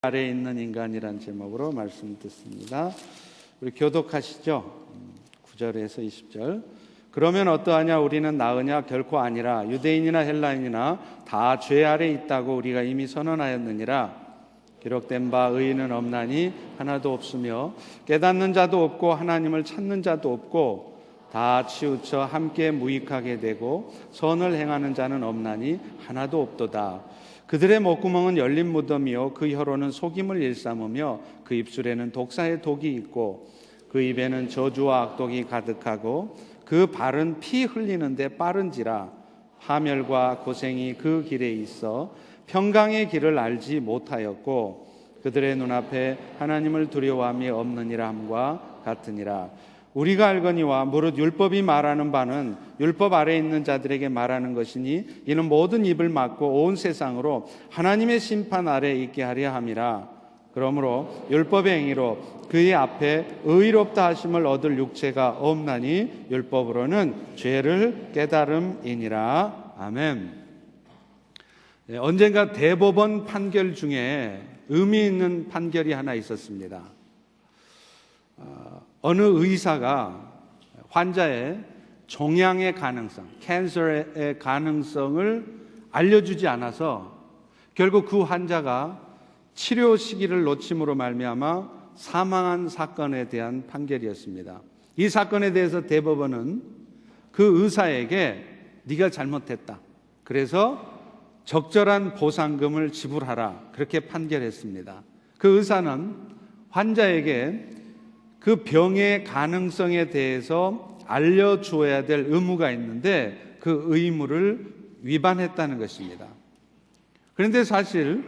아래에 있는 인간이란 제목으로 말씀 듣습니다. 우리 교독하시죠? 9절에서 20절. 그러면 어떠하냐? 우리는 나으냐? 결코 아니라. 유대인이나 헬라인이나 다 죄 아래 있다고 우리가 이미 선언하였느니라. 기록된 바 의인은 없나니 하나도 없으며 깨닫는 자도 없고 하나님을 찾는 자도 없고 다 치우쳐 함께 무익하게 되고 선을 행하는 자는 없나니 하나도 없도다. 그들의 목구멍은 열린 무덤이요 그 혀로는 속임을 일삼으며 그 입술에는 독사의 독이 있고 그 입에는 저주와 악독이 가득하고 그 발은 피 흘리는데 빠른지라. 파멸과 고생이 그 길에 있어 평강의 길을 알지 못하였고 그들의 눈앞에 하나님을 두려워함이 없느니라 함과 같으니라. 우리가 알거니와 무릇 율법이 말하는 바는 율법 아래에 있는 자들에게 말하는 것이니 이는 모든 입을 막고 온 세상으로 하나님의 심판 아래에 있게 하려 함이라. 그러므로 율법의 행위로 그의 앞에 의롭다 하심을 얻을 육체가 없나니 율법으로는 죄를 깨달음이니라. 아멘. 언젠가 대법원 판결 중에 의미 있는 판결이 하나 있었습니다. 어느 의사가 환자의 종양의 가능성, 캔서의 가능성을 알려주지 않아서 결국 그 환자가 치료 시기를 놓침으로 말미암아 사망한 사건에 대한 판결이었습니다. 이 사건에 대해서 대법원은 그 의사에게 네가 잘못했다. 그래서 적절한 보상금을 지불하라. 그렇게 판결했습니다. 그 의사는 환자에게 그 병의 가능성에 대해서 알려주어야 될 의무가 있는데 그 의무를 위반했다는 것입니다. 그런데 사실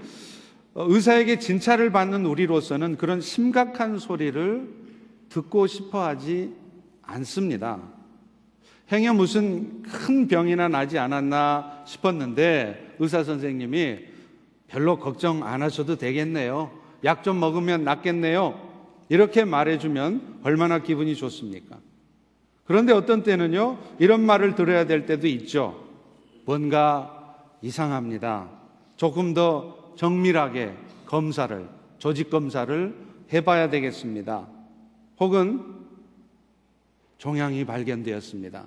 의사에게 진찰을 받는 우리로서는 그런 심각한 소리를 듣고 싶어 하지 않습니다. 행여 무슨 큰 병이나 나지 않았나 싶었는데 의사 선생님이 별로 걱정 안 하셔도 되겠네요. 약 좀 먹으면 낫겠네요. 이렇게 말해주면 얼마나 기분이 좋습니까? 그런데 어떤 때는요, 이런 말을 들어야 될 때도 있죠. 뭔가 이상합니다. 조금 더 정밀하게 조직 검사를 해봐야 되겠습니다. 혹은 종양이 발견되었습니다.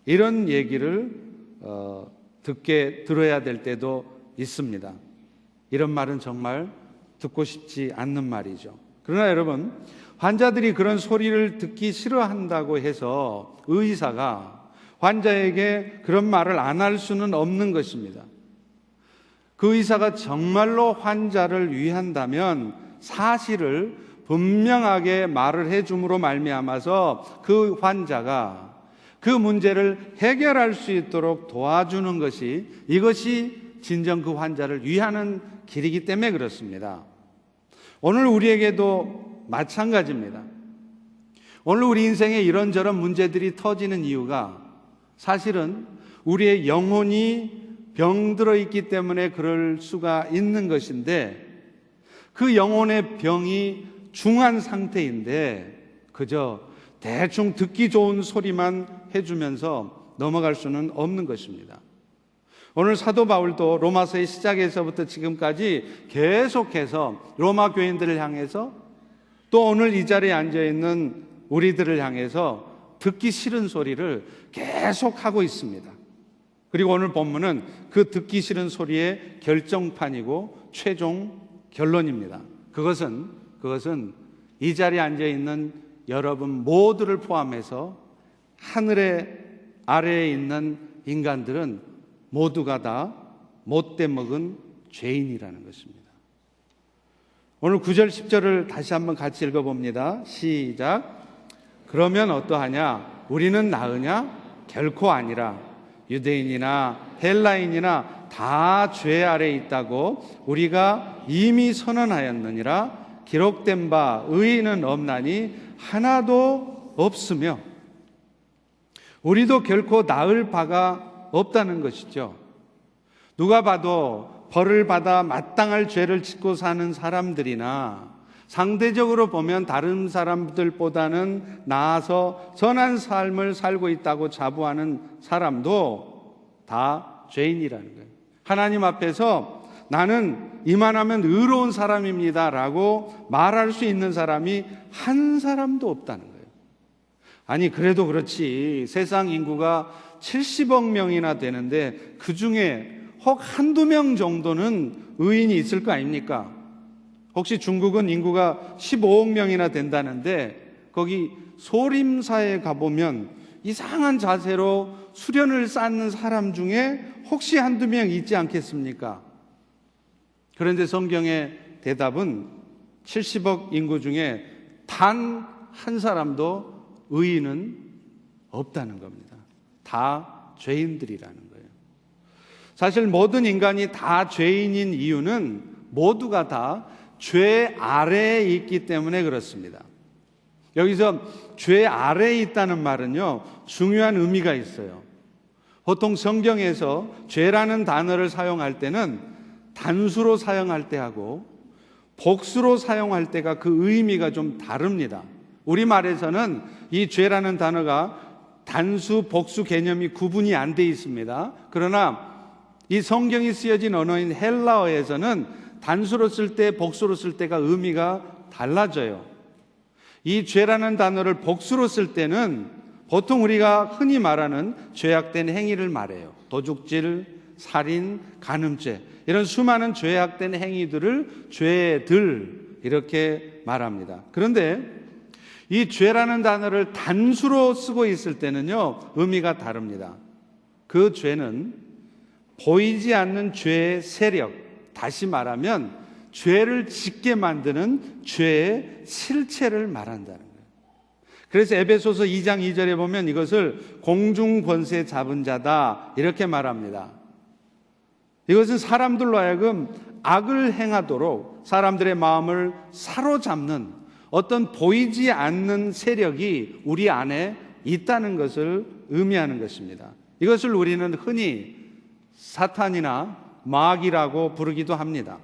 이런 얘기를 들어야 될 때도 있습니다. 이런 말은 정말 듣고 싶지 않는 말이죠. 그러나 여러분, 환자들이 그런 소리를 듣기 싫어한다고 해서 의사가 환자에게 그런 말을 안 할 수는 없는 것입니다. 그 의사가 정말로 환자를 위한다면 사실을 분명하게 말을 해줌으로 말미암아서 그 환자가 그 문제를 해결할 수 있도록 도와주는 것이, 이것이 진정 그 환자를 위하는 길이기 때문에 그렇습니다. 오늘 우리에게도 마찬가지입니다. 오늘 우리 인생에 이런저런 문제들이 터지는 이유가 사실은 우리의 영혼이 병들어 있기 때문에 그럴 수가 있는 것인데, 그 영혼의 병이 중한 상태인데 그저 대충 듣기 좋은 소리만 해주면서 넘어갈 수는 없는 것입니다. 오늘 사도 바울도 로마서의 시작에서부터 지금까지 계속해서 로마 교인들을 향해서 또 오늘 이 자리에 앉아있는 우리들을 향해서 듣기 싫은 소리를 계속하고 있습니다. 그리고 오늘 본문은 그 듣기 싫은 소리의 결정판이고 최종 결론입니다. 그것은 이 자리에 앉아있는 여러분 모두를 포함해서 하늘의 아래에 있는 인간들은 모두가 다 못돼 먹은 죄인이라는 것입니다. 오늘 9절 10절을 다시 한번 같이 읽어봅니다. 시작. 그러면 어떠하냐? 우리는 나으냐? 결코 아니라. 유대인이나 헬라인이나 다 죄 아래에 있다고 우리가 이미 선언하였느니라. 기록된 바 의인은 없나니 하나도 없으며 우리도 결코 나을 바가 없다는 것이죠. 누가 봐도 벌을 받아 마땅할 죄를 짓고 사는 사람들이나 상대적으로 보면 다른 사람들보다는 나아서 선한 삶을 살고 있다고 자부하는 사람도 다 죄인이라는 거예요. 하나님 앞에서 나는 이만하면 의로운 사람입니다 라고 말할 수 있는 사람이 한 사람도 없다는 거예요. 아니 그래도 그렇지, 세상 인구가 70억 명이나 되는데 그 중에 혹 한두 명 정도는 의인이 있을 거 아닙니까? 혹시 중국은 인구가 15억 명이나 된다는데 거기 소림사에 가보면 이상한 자세로 수련을 쌓는 사람 중에 혹시 한두 명 있지 않겠습니까? 그런데 성경의 대답은 70억 인구 중에 단 한 사람도 의인은 없다는 겁니다. 다 죄인들이라는 거예요. 사실 모든 인간이 다 죄인인 이유는 모두가 다 죄 아래에 있기 때문에 그렇습니다. 여기서 죄 아래에 있다는 말은요, 중요한 의미가 있어요. 보통 성경에서 죄라는 단어를 사용할 때는 단수로 사용할 때하고 복수로 사용할 때가 그 의미가 좀 다릅니다. 우리말에서는 이 죄라는 단어가 단수, 복수 개념이 구분이 안 돼 있습니다. 그러나 이 성경이 쓰여진 언어인 헬라어에서는 단수로 쓸 때, 복수로 쓸 때가 의미가 달라져요. 이 죄라는 단어를 복수로 쓸 때는 보통 우리가 흔히 말하는 죄악된 행위를 말해요. 도둑질, 살인, 간음죄, 이런 수많은 죄악된 행위들을 죄들 이렇게 말합니다. 그런데 이 죄라는 단어를 단수로 쓰고 있을 때는요, 의미가 다릅니다. 그 죄는 보이지 않는 죄의 세력, 다시 말하면 죄를 짓게 만드는 죄의 실체를 말한다는 거예요. 그래서 에베소서 2장 2절에 보면 이것을 공중권세 잡은 자다 이렇게 말합니다. 이것은 사람들로 하여금 악을 행하도록 사람들의 마음을 사로잡는 어떤 보이지 않는 세력이 우리 안에 있다는 것을 의미하는 것입니다. 이것을 우리는 흔히 사탄이나 마귀라고 부르기도 합니다.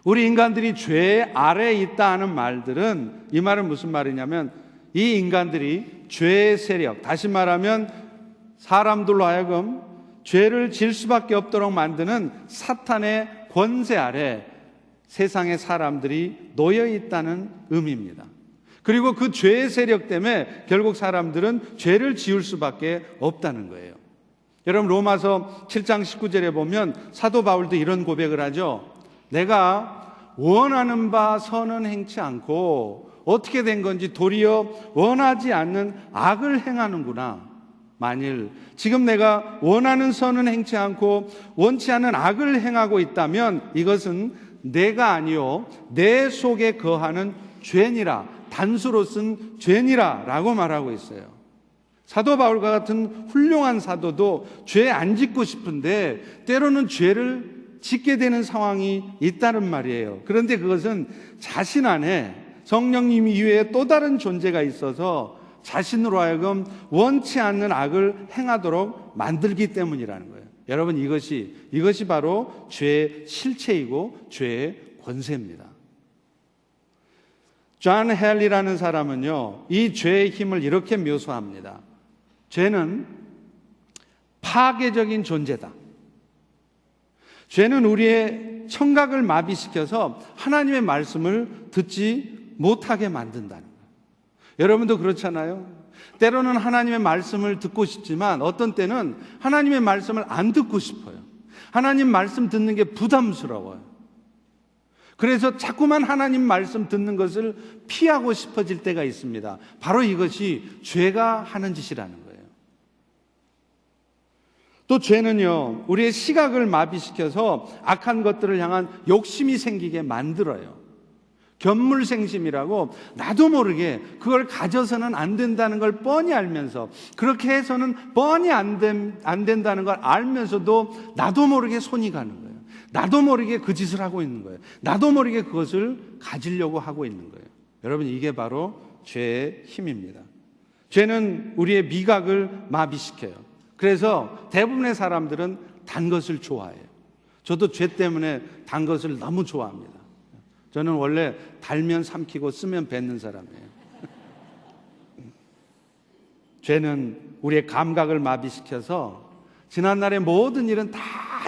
우리 인간들이 죄 아래에 있다 하는 말들은, 이 말은 무슨 말이냐면 이 인간들이 죄의 세력, 다시 말하면 사람들로 하여금 죄를 질 수밖에 없도록 만드는 사탄의 권세 아래 세상의 사람들이 놓여 있다는 의미입니다. 그리고 그 죄의 세력 때문에 결국 사람들은 죄를 지을 수밖에 없다는 거예요. 여러분, 로마서 7장 19절에 보면 사도 바울도 이런 고백을 하죠. 내가 원하는 바 선은 행치 않고 어떻게 된 건지 도리어 원하지 않는 악을 행하는구나. 만일 지금 내가 원하는 선은 행치 않고 원치 않는 악을 행하고 있다면 이것은 내가 아니요 내 속에 거하는 죄니라, 단수로 쓴 죄니라 라고 말하고 있어요. 사도 바울과 같은 훌륭한 사도도 죄 안 짓고 싶은데 때로는 죄를 짓게 되는 상황이 있다는 말이에요. 그런데 그것은 자신 안에 성령님 이외에 또 다른 존재가 있어서 자신으로 하여금 원치 않는 악을 행하도록 만들기 때문이라는 거예요. 여러분, 이것이 바로 죄의 실체이고 죄의 권세입니다. 존 헬이라는 사람은요, 이 죄의 힘을 이렇게 묘사합니다. 죄는 파괴적인 존재다. 죄는 우리의 청각을 마비시켜서 하나님의 말씀을 듣지 못하게 만든다는 거예요. 여러분도 그렇잖아요. 때로는 하나님의 말씀을 듣고 싶지만 어떤 때는 하나님의 말씀을 안 듣고 싶어요. 하나님 말씀 듣는 게 부담스러워요. 그래서 자꾸만 하나님 말씀 듣는 것을 피하고 싶어질 때가 있습니다. 바로 이것이 죄가 하는 짓이라는 거예요. 또 죄는요, 우리의 시각을 마비시켜서 악한 것들을 향한 욕심이 생기게 만들어요. 견물생심이라고 나도 모르게 그걸 가져서는 안 된다는 걸 뻔히 알면서, 그렇게 해서는 뻔히 안 된다는 걸 알면서도 나도 모르게 손이 가는 거예요. 나도 모르게 그 짓을 하고 있는 거예요. 나도 모르게 그것을 가지려고 하고 있는 거예요. 여러분, 이게 바로 죄의 힘입니다. 죄는 우리의 미각을 마비시켜요. 그래서 대부분의 사람들은 단 것을 좋아해요. 저도 죄 때문에 단 것을 너무 좋아합니다. 저는 원래 달면 삼키고 쓰면 뱉는 사람이에요. 죄는 우리의 감각을 마비시켜서 지난날의 모든 일은 다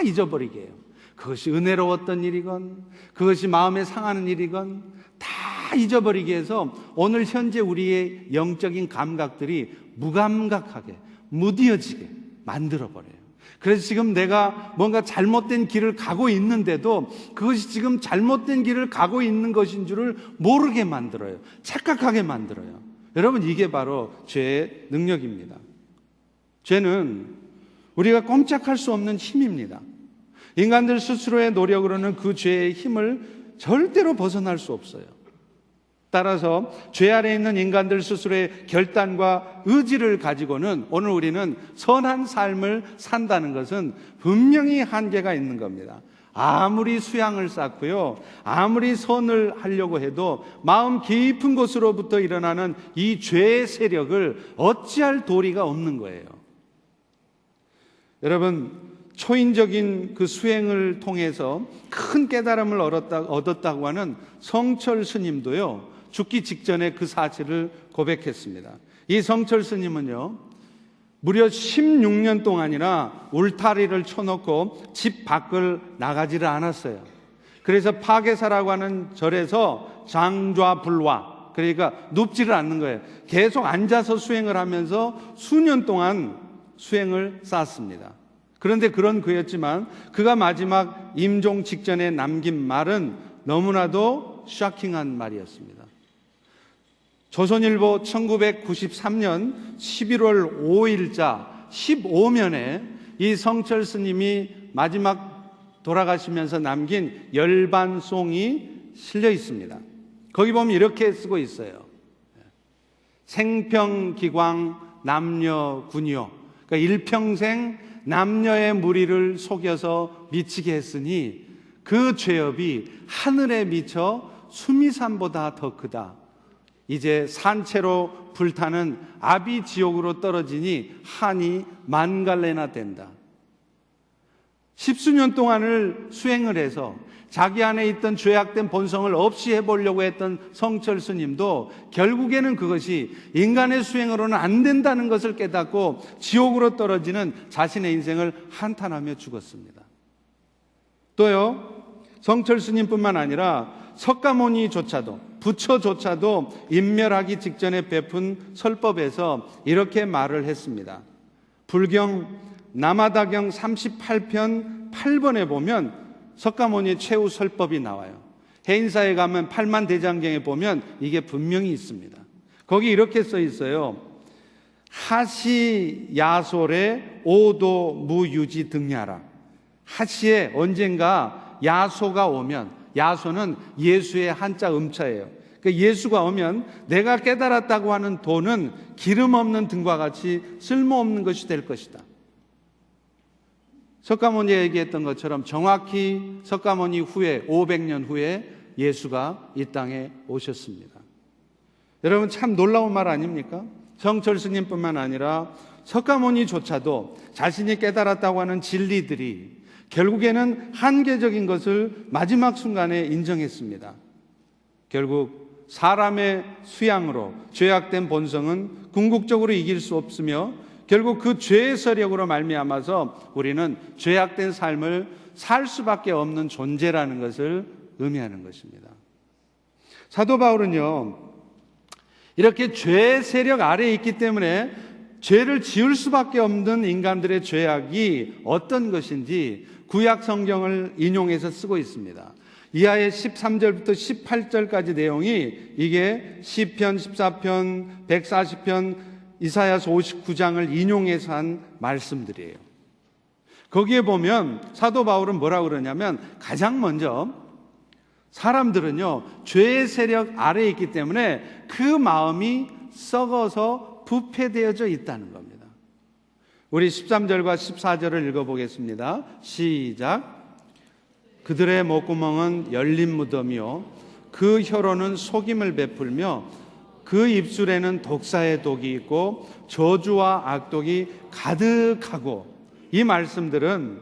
잊어버리게 해요. 그것이 은혜로웠던 일이건 그것이 마음에 상하는 일이건 다 잊어버리게 해서 오늘 현재 우리의 영적인 감각들이 무감각하게 무뎌지게 만들어버려요. 그래서 지금 내가 뭔가 잘못된 길을 가고 있는데도 그것이 지금 잘못된 길을 가고 있는 것인 줄을 모르게 만들어요. 착각하게 만들어요. 여러분, 이게 바로 죄의 능력입니다. 죄는 우리가 꼼짝할 수 없는 힘입니다. 인간들 스스로의 노력으로는 그 죄의 힘을 절대로 벗어날 수 없어요. 따라서 죄 아래 있는 인간들 스스로의 결단과 의지를 가지고는 오늘 우리는 선한 삶을 산다는 것은 분명히 한계가 있는 겁니다. 아무리 수양을 쌓고요, 아무리 선을 하려고 해도 마음 깊은 곳으로부터 일어나는 이 죄의 세력을 어찌할 도리가 없는 거예요. 여러분, 초인적인 그 수행을 통해서 큰 깨달음을 얻었다고 하는 성철 스님도요, 죽기 직전에 그 사실을 고백했습니다. 이 성철 스님은요, 무려 16년 동안이나 울타리를 쳐놓고 집 밖을 나가지를 않았어요. 그래서 파괴사라고 하는 절에서 장좌불화, 그러니까 눕지를 않는 거예요. 계속 앉아서 수행을 하면서 수년 동안 수행을 쌓았습니다. 그런데 그런 그였지만 그가 마지막 임종 직전에 남긴 말은 너무나도 쇼킹한 말이었습니다. 조선일보 1993년 11월 5일자 15면에 이 성철 스님이 마지막 돌아가시면서 남긴 열반송이 실려 있습니다. 거기 보면 이렇게 쓰고 있어요. 생평기광 남녀군이요. 그러니까 일평생 남녀의 무리를 속여서 미치게 했으니 그 죄업이 하늘에 미쳐 수미산보다 더 크다. 이제 산채로 불타는 아비 지옥으로 떨어지니 한이 만갈래나 된다. 10수년 동안을 수행을 해서 자기 안에 있던 죄악된 본성을 없이 해보려고 했던 성철 스님도 결국에는 그것이 인간의 수행으로는 안 된다는 것을 깨닫고 지옥으로 떨어지는 자신의 인생을 한탄하며 죽었습니다. 또요, 성철 스님뿐만 아니라 석가모니조차도, 부처조차도 인멸하기 직전에 베푼 설법에서 이렇게 말을 했습니다. 불경 남하다경 38편 8번에 보면 석가모니의 최후 설법이 나와요. 해인사에 가면 팔만대장경에 보면 이게 분명히 있습니다. 거기 이렇게 써 있어요. 하시 야솔의 오도 무유지 등야라. 하시에 언젠가 야소가 오면, 야소는 예수의 한자 음자예요. 그러니까 예수가 오면 내가 깨달았다고 하는 도는 기름 없는 등과 같이 쓸모없는 것이 될 것이다. 석가모니가 얘기했던 것처럼 정확히 석가모니 후에 500년 후에 예수가 이 땅에 오셨습니다. 여러분, 참 놀라운 말 아닙니까? 성철 스님뿐만 아니라 석가모니조차도 자신이 깨달았다고 하는 진리들이 결국에는 한계적인 것을 마지막 순간에 인정했습니다. 결국 사람의 수양으로 죄악된 본성은 궁극적으로 이길 수 없으며 결국 그 죄의 세력으로 말미암아서 우리는 죄악된 삶을 살 수밖에 없는 존재라는 것을 의미하는 것입니다. 사도 바울은요, 이렇게 죄의 세력 아래에 있기 때문에 죄를 지을 수밖에 없는 인간들의 죄악이 어떤 것인지 구약 성경을 인용해서 쓰고 있습니다. 이하의 13절부터 18절까지 내용이 이게 시편 14편, 140편, 이사야서 59장을 인용해서 한 말씀들이에요. 거기에 보면 사도 바울은 뭐라고 그러냐면 가장 먼저 사람들은요, 죄의 세력 아래에 있기 때문에 그 마음이 썩어서 부패되어져 있다는 겁니다. 우리 13절과 14절을 읽어보겠습니다. 시작. 그들의 목구멍은 열린 무덤이요 그 혀로는 속임을 베풀며 그 입술에는 독사의 독이 있고 저주와 악독이 가득하고. 이 말씀들은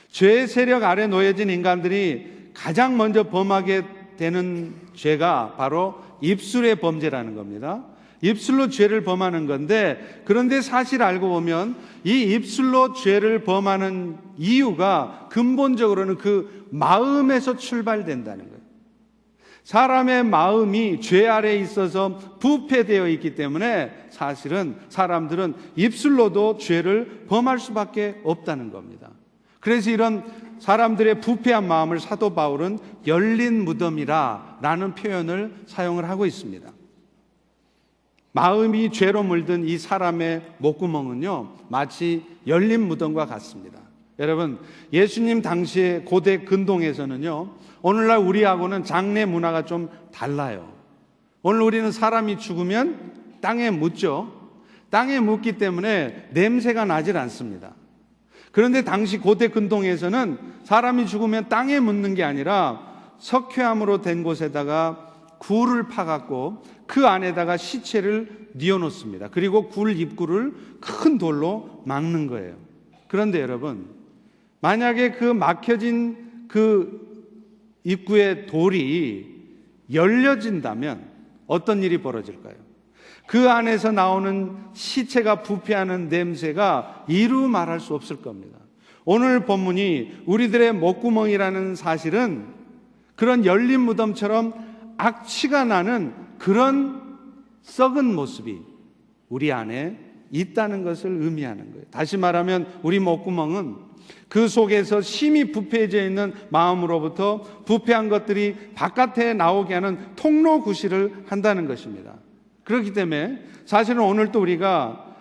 죄의 세력 아래 놓여진 인간들이 가장 먼저 범하게 되는 죄가 바로 입술의 범죄라는 겁니다. 입술로 죄를 범하는 건데, 그런데 사실 알고 보면 이 입술로 죄를 범하는 이유가 근본적으로는 그 마음에서 출발된다는 거예요. 사람의 마음이 죄 아래에 있어서 부패되어 있기 때문에 사실은 사람들은 입술로도 죄를 범할 수밖에 없다는 겁니다. 그래서 이런 사람들의 부패한 마음을 사도 바울은 열린 무덤이라는 표현을 사용을 하고 있습니다. 마음이 죄로 물든 이 사람의 목구멍은요, 마치 열린 무덤과 같습니다. 여러분, 예수님 당시의 고대 근동에서는요, 오늘날 우리하고는 장례 문화가 좀 달라요. 오늘 우리는 사람이 죽으면 땅에 묻죠. 땅에 묻기 때문에 냄새가 나질 않습니다. 그런데 당시 고대 근동에서는 사람이 죽으면 땅에 묻는 게 아니라 석회암으로 된 곳에다가 굴을 파갖고 그 안에다가 시체를 뉘어놓습니다. 그리고 굴 입구를 큰 돌로 막는 거예요. 그런데 여러분, 만약에 그 막혀진 그 입구의 돌이 열려진다면 어떤 일이 벌어질까요? 그 안에서 나오는 시체가 부패하는 냄새가 이루 말할 수 없을 겁니다. 오늘 본문이 우리들의 목구멍이라는 사실은 그런 열린 무덤처럼 악취가 나는 그런 썩은 모습이 우리 안에 있다는 것을 의미하는 거예요. 다시 말하면 우리 목구멍은 그 속에서 심히 부패해져 있는 마음으로부터 부패한 것들이 바깥에 나오게 하는 통로 구실을 한다는 것입니다. 그렇기 때문에 사실은 오늘 또 우리가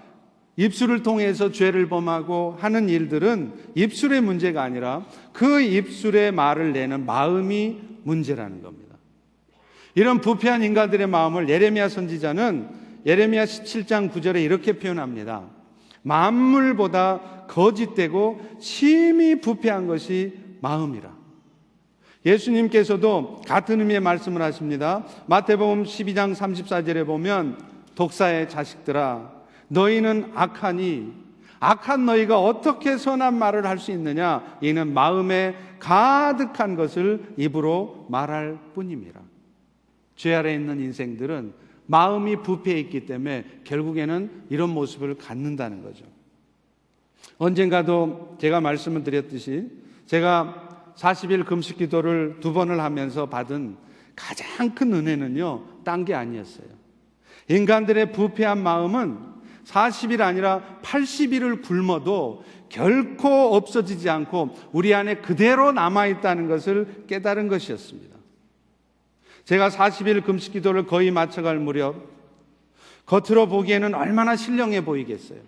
입술을 통해서 죄를 범하고 하는 일들은 입술의 문제가 아니라 그 입술의 말을 내는 마음이 문제라는 겁니다. 이런 부패한 인간들의 마음을 예레미야 선지자는 예레미야 17장 9절에 이렇게 표현합니다. 만물보다 거짓되고 심히 부패한 것이 마음이라. 예수님께서도 같은 의미의 말씀을 하십니다. 마태복음 12장 34절에 보면 독사의 자식들아 너희는 악하니 악한 너희가 어떻게 선한 말을 할 수 있느냐 이는 마음에 가득한 것을 입으로 말할 뿐임이라. 죄 아래에 있는 인생들은 마음이 부패해 있기 때문에 결국에는 이런 모습을 갖는다는 거죠. 언젠가도 제가 말씀을 드렸듯이 제가 40일 금식 기도를 2번을 하면서 받은 가장 큰 은혜는요, 딴 게 아니었어요. 인간들의 부패한 마음은 40일 아니라 80일을 굶어도 결코 없어지지 않고 우리 안에 그대로 남아있다는 것을 깨달은 것이었습니다. 제가 40일 금식 기도를 거의 마쳐갈 무렵 겉으로 보기에는 얼마나 신령해 보이겠어요.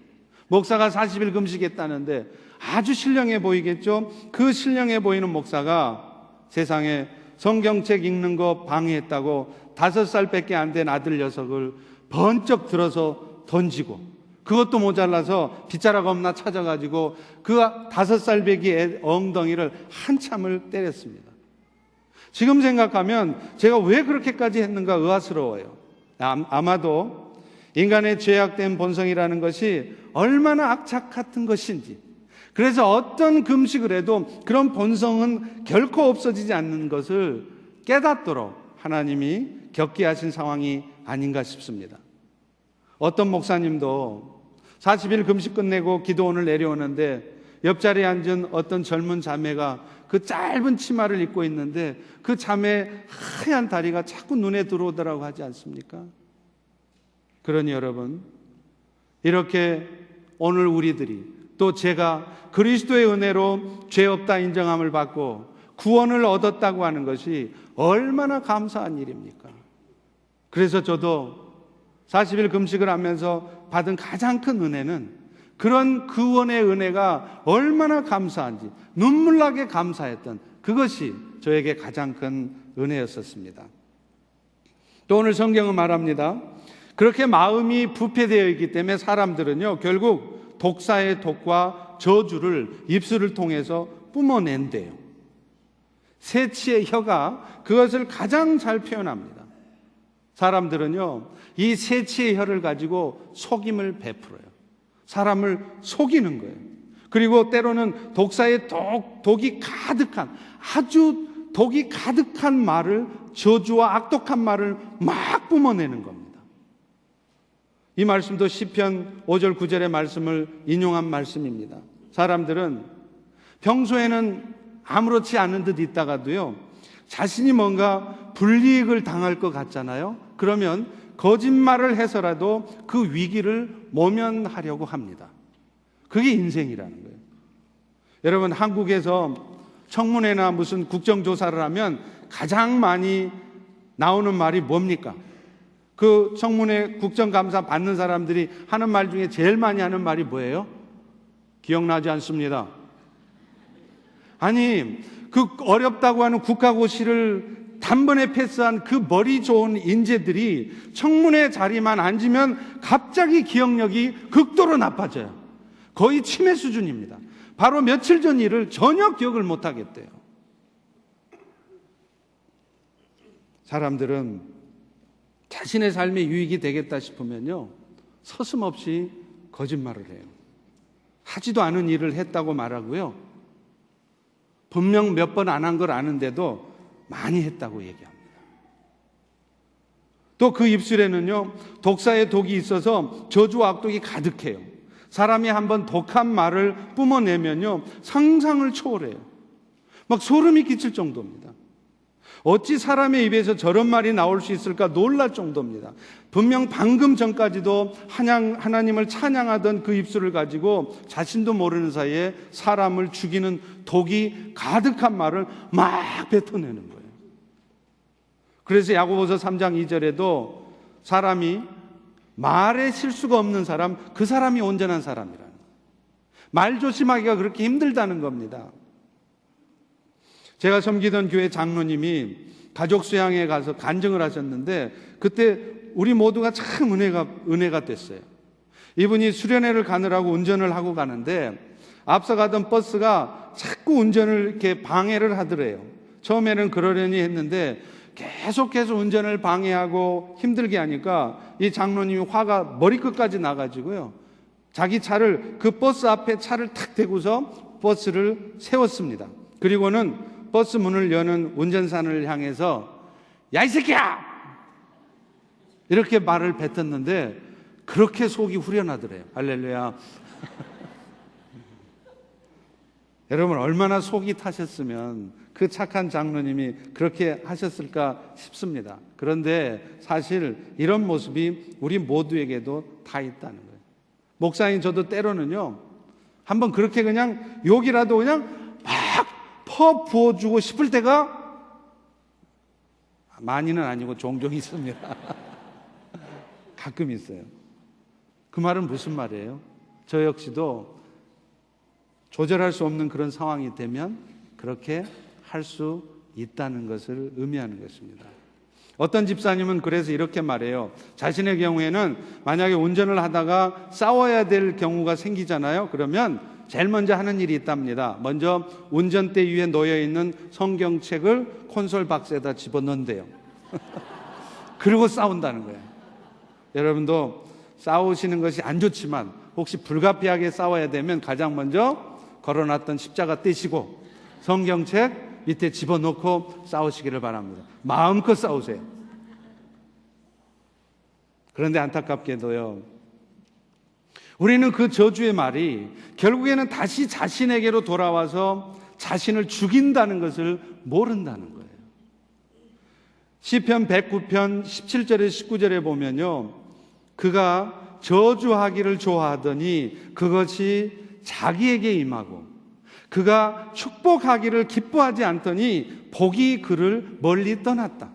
목사가 40일 금식했다는데 아주 신령해 보이겠죠. 그 신령해 보이는 목사가 세상에 성경책 읽는 거 방해했다고 5살밖에 안 된 아들 녀석을 번쩍 들어서 던지고 그것도 모자라서 빗자락 없나 찾아가지고 그 5살 배기 엉덩이를 한참을 때렸습니다. 지금 생각하면 제가 왜 그렇게까지 했는가 의아스러워요. 아마도 인간의 죄악된 본성이라는 것이 얼마나 악착 같은 것인지, 그래서 어떤 금식을 해도 그런 본성은 결코 없어지지 않는 것을 깨닫도록 하나님이 겪게 하신 상황이 아닌가 싶습니다. 어떤 목사님도 40일 금식 끝내고 기도원을 내려오는데 옆자리에 앉은 어떤 젊은 자매가 그 짧은 치마를 입고 있는데 그 자매의 하얀 다리가 자꾸 눈에 들어오더라고 하지 않습니까? 그러니 여러분, 이렇게 오늘 우리들이 또 제가 그리스도의 은혜로 죄 없다 인정함을 받고 구원을 얻었다고 하는 것이 얼마나 감사한 일입니까? 그래서 저도 40일 금식을 하면서 받은 가장 큰 은혜는 그런 구원의 은혜가 얼마나 감사한지 눈물나게 감사했던 그것이 저에게 가장 큰 은혜였었습니다. 또 오늘 성경은 말합니다. 그렇게 마음이 부패되어 있기 때문에 사람들은요 결국 독사의 독과 저주를 입술을 통해서 뿜어낸대요. 새치의 혀가 그것을 가장 잘 표현합니다. 사람들은요 이 새치의 혀를 가지고 속임을 베풀어요. 사람을 속이는 거예요. 그리고 때로는 독사의 독이 가득한, 아주 독이 가득한 말을, 저주와 악독한 말을 막 뿜어내는 겁니다. 이 말씀도 시편 5절 9절의 말씀을 인용한 말씀입니다. 사람들은 평소에는 아무렇지 않은 듯 있다가도요, 자신이 뭔가 불이익을 당할 것 같잖아요. 그러면 거짓말을 해서라도 그 위기를 모면하려고 합니다. 그게 인생이라는 거예요. 여러분, 한국에서 청문회나 무슨 국정조사를 하면 가장 많이 나오는 말이 뭡니까? 그 청문회 국정감사 받는 사람들이 하는 말 중에 제일 많이 하는 말이 뭐예요? 기억나지 않습니다. 아니, 그 어렵다고 하는 국가고시를 단번에 패스한 그 머리 좋은 인재들이 청문회 자리만 앉으면 갑자기 기억력이 극도로 나빠져요. 거의 치매 수준입니다. 바로 며칠 전 일을 전혀 기억을 못 하겠대요. 사람들은 자신의 삶에 유익이 되겠다 싶으면요, 서슴없이 거짓말을 해요. 하지도 않은 일을 했다고 말하고요, 분명 몇 번 안 한 걸 아는데도 많이 했다고 얘기합니다. 또 그 입술에는요, 독사의 독이 있어서 저주와 악독이 가득해요. 사람이 한번 독한 말을 뿜어내면요, 상상을 초월해요. 막 소름이 끼칠 정도입니다. 어찌 사람의 입에서 저런 말이 나올 수 있을까 놀랄 정도입니다. 분명 방금 전까지도 하나님을 찬양하던 그 입술을 가지고 자신도 모르는 사이에 사람을 죽이는 독이 가득한 말을 막 뱉어내는 거예요. 그래서 야고보서 3장 2절에도 사람이 말에 실수가 없는 사람, 그 사람이 온전한 사람이라는 거예요. 말 조심하기가 그렇게 힘들다는 겁니다. 제가 섬기던 교회 장로님이 가족 수양에 가서 간증을 하셨는데, 그때 우리 모두가 참 은혜가 됐어요. 이분이 수련회를 가느라고 운전을 하고 가는데 앞서가던 버스가 자꾸 운전을 이렇게 방해를 하더래요. 처음에는 그러려니 했는데 계속해서 운전을 방해하고 힘들게 하니까 이 장로님이 화가 머리끝까지 나가지고요, 자기 차를, 그 버스 앞에 차를 탁 대고서 버스를 세웠습니다. 그리고는 버스 문을 여는 운전사를 향해서 야, 이 새끼야! 이렇게 말을 뱉었는데 그렇게 속이 후련하더래요. 할렐루야. 여러분, 얼마나 속이 타셨으면 그 착한 장로님이 그렇게 하셨을까 싶습니다. 그런데 사실 이런 모습이 우리 모두에게도 다 있다는 거예요. 목사님, 저도 때로는요, 한번 그렇게 그냥 욕이라도 그냥 막 부어주고 싶을 때가 많이는 아니고 종종 있습니다. 가끔 있어요. 그 말은 무슨 말이에요? 저 역시도 조절할 수 없는 그런 상황이 되면 그렇게 할 수 있다는 것을 의미하는 것입니다. 어떤 집사님은 그래서 이렇게 말해요. 자신의 경우에는 만약에 운전을 하다가 싸워야 될 경우가 생기잖아요. 그러면 제일 먼저 하는 일이 있답니다. 먼저 운전대 위에 놓여있는 성경책을 콘솔 박스에다 집어넣는데요. 그리고 싸운다는 거예요. 여러분도 싸우시는 것이 안 좋지만 혹시 불가피하게 싸워야 되면 가장 먼저 걸어놨던 십자가 떼시고 성경책 밑에 집어넣고 싸우시기를 바랍니다. 마음껏 싸우세요. 그런데 안타깝게도요, 우리는 그 저주의 말이 결국에는 다시 자신에게로 돌아와서 자신을 죽인다는 것을 모른다는 거예요. 시편 109편 17절에 19절에 보면요, 그가 저주하기를 좋아하더니 그것이 자기에게 임하고 그가 축복하기를 기뻐하지 않더니 복이 그를 멀리 떠났다.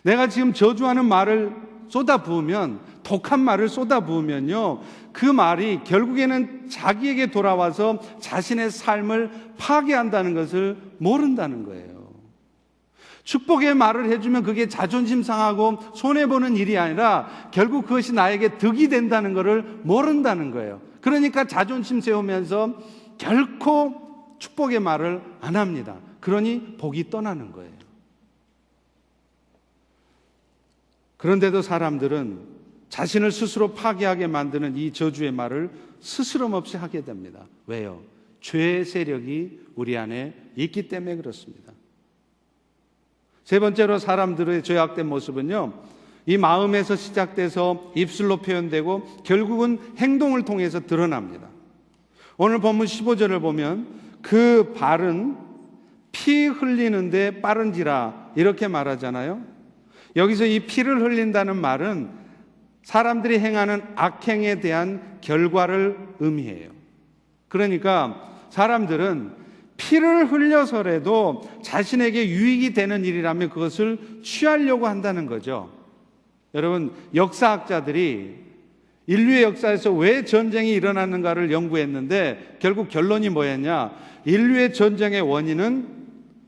내가 지금 저주하는 말을 쏟아부으면, 독한 말을 쏟아부으면요, 그 말이 결국에는 자기에게 돌아와서 자신의 삶을 파괴한다는 것을 모른다는 거예요. 축복의 말을 해주면 그게 자존심 상하고 손해보는 일이 아니라 결국 그것이 나에게 득이 된다는 것을 모른다는 거예요. 그러니까 자존심 세우면서 결코 축복의 말을 안 합니다. 그러니 복이 떠나는 거예요. 그런데도 사람들은 자신을 스스로 파괴하게 만드는 이 저주의 말을 스스럼 없이 하게 됩니다. 왜요? 죄의 세력이 우리 안에 있기 때문에 그렇습니다. 세 번째로 사람들의 죄악된 모습은요, 이 마음에서 시작돼서 입술로 표현되고 결국은 행동을 통해서 드러납니다. 오늘 본문 15절을 보면 그 발은 피 흘리는데 빠른지라 이렇게 말하잖아요. 여기서 이 피를 흘린다는 말은 사람들이 행하는 악행에 대한 결과를 의미해요. 그러니까 사람들은 피를 흘려서라도 자신에게 유익이 되는 일이라면 그것을 취하려고 한다는 거죠. 여러분, 역사학자들이 인류의 역사에서 왜 전쟁이 일어나는가를 연구했는데 결국 결론이 뭐였냐? 인류의 전쟁의 원인은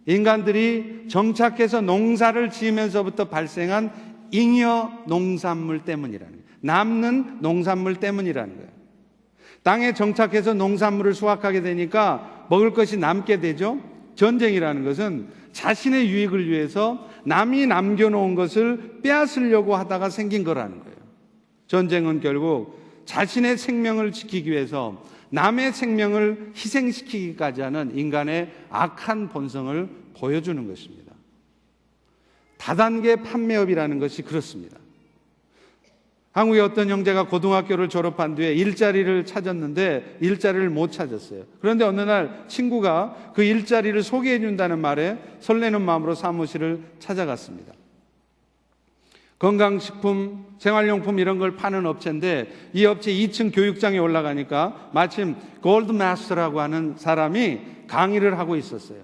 인간들이 정착해서 농사를 지으면서부터 발생한 잉여 농산물 때문이라는 거예요. 남는 농산물 때문이라는 거예요. 땅에 정착해서 농산물을 수확하게 되니까 먹을 것이 남게 되죠. 전쟁이라는 것은 자신의 유익을 위해서 남이 남겨놓은 것을 빼앗으려고 하다가 생긴 거라는 거예요. 전쟁은 결국 자신의 생명을 지키기 위해서 남의 생명을 희생시키기까지 하는 인간의 악한 본성을 보여주는 것입니다. 다단계 판매업이라는 것이 그렇습니다. 한국의 어떤 형제가 고등학교를 졸업한 뒤에 일자리를 찾았는데 일자리를 못 찾았어요. 그런데 어느 날 친구가 그 일자리를 소개해 준다는 말에 설레는 마음으로 사무실을 찾아갔습니다. 건강식품, 생활용품 이런 걸 파는 업체인데 이 업체 2층 교육장에 올라가니까 마침 골드마스터라고 하는 사람이 강의를 하고 있었어요.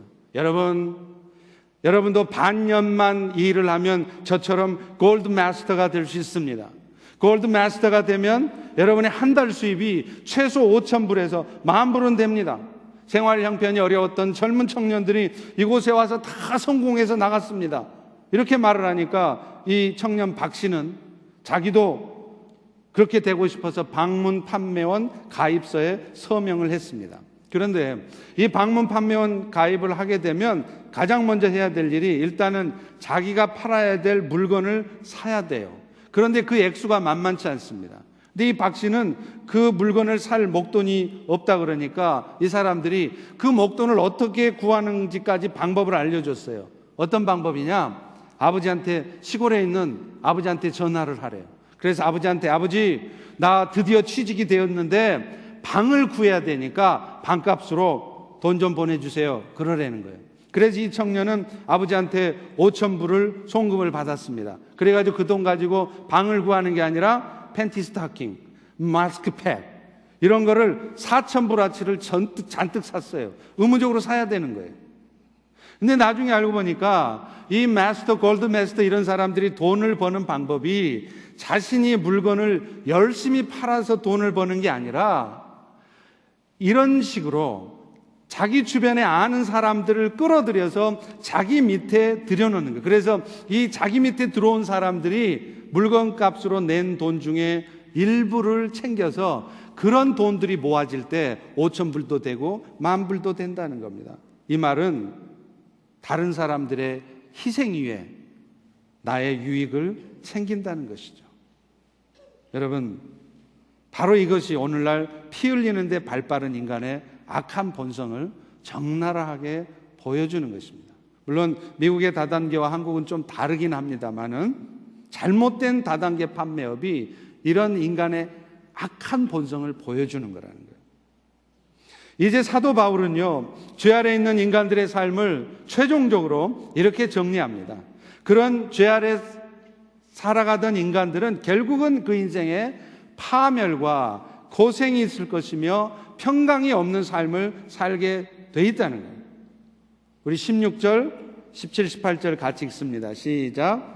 여러분도 반년만 이 일을 하면 저처럼 골드마스터가 될 수 있습니다. 골드마스터가 되면 여러분의 한 달 수입이 최소 5,000불에서 10,000불은 됩니다. 생활 형편이 어려웠던 젊은 청년들이 이곳에 와서 다 성공해서 나갔습니다. 이렇게 말을 하니까 이 청년 박 씨는 자기도 그렇게 되고 싶어서 방문 판매원 가입서에 서명을 했습니다. 그런데 이 방문 판매원 가입을 하게 되면 가장 먼저 해야 될 일이 일단은 자기가 팔아야 될 물건을 사야 돼요. 그런데 그 액수가 만만치 않습니다. 근데 이 박 씨는 그 물건을 살 목돈이 없다 그러니까 이 사람들이 그 목돈을 어떻게 구하는지까지 방법을 알려줬어요. 어떤 방법이냐? 아버지한테, 시골에 있는 아버지한테 전화를 하래요. 그래서 아버지한테, 아버지, 나 드디어 취직이 되었는데 방을 구해야 되니까 방값으로 돈 좀 보내주세요. 그러라는 거예요. 그래서 이 청년은 아버지한테 5,000불을 송금을 받았습니다. 그래가지고 그 돈 가지고 방을 구하는 게 아니라 팬티 스타킹, 마스크팩 이런 거를 4,000불어치를 잔뜩 샀어요. 의무적으로 사야 되는 거예요. 근데 나중에 알고 보니까 이 마스터, 골드 마스터 이런 사람들이 돈을 버는 방법이 자신이 물건을 열심히 팔아서 돈을 버는 게 아니라 이런 식으로 자기 주변에 아는 사람들을 끌어들여서 자기 밑에 들여놓는 거예요. 그래서 이 자기 밑에 들어온 사람들이 물건값으로 낸 돈 중에 일부를 챙겨서 그런 돈들이 모아질 때 5,000불도 되고 10,000불도 된다는 겁니다. 이 말은 다른 사람들의 희생 위에 나의 유익을 챙긴다는 것이죠. 여러분, 바로 이것이 오늘날 피 흘리는데 발빠른 인간의 악한 본성을 적나라하게 보여주는 것입니다. 물론 미국의 다단계와 한국은 좀 다르긴 합니다만은 잘못된 다단계 판매업이 이런 인간의 악한 본성을 보여주는 거라는 거예요. 이제 사도 바울은요, 죄 아래 있는 인간들의 삶을 최종적으로 이렇게 정리합니다. 그런 죄 아래 살아가던 인간들은 결국은 그 인생에 파멸과 고생이 있을 것이며 평강이 없는 삶을 살게 돼 있다는 거예요. 우리 16절, 17, 18절 같이 읽습니다. 시작.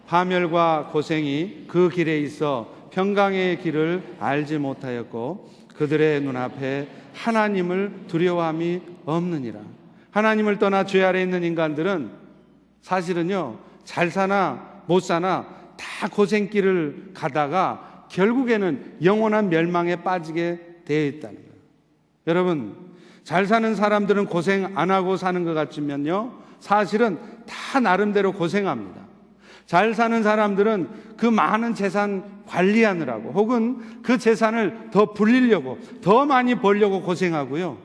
파멸과 고생이 그 길에 있어 평강의 길을 알지 못하였고 그들의 눈앞에 하나님을 두려워함이 없느니라. 하나님을 떠나 죄 아래 있는 인간들은 사실은요, 잘 사나 못 사나 다 고생길을 가다가 결국에는 영원한 멸망에 빠지게 되어 있다는 거예요. 여러분, 잘 사는 사람들은 고생 안 하고 사는 것 같지만요, 사실은 다 나름대로 고생합니다. 잘 사는 사람들은 그 많은 재산 관리하느라고 혹은 그 재산을 더 불리려고 더 많이 벌려고 고생하고요,